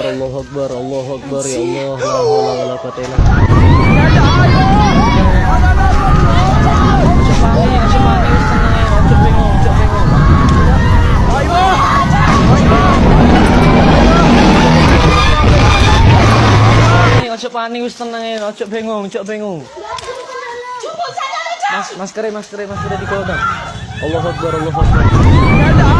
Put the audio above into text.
Allahu Akbar, Allahu Akbar, ya Allah, la haula wala quwwata illa billah. Ojo panik, wis tenang ya, ojo bingung. Maskere digodang. Allahu Akbar, Allahu Akbar.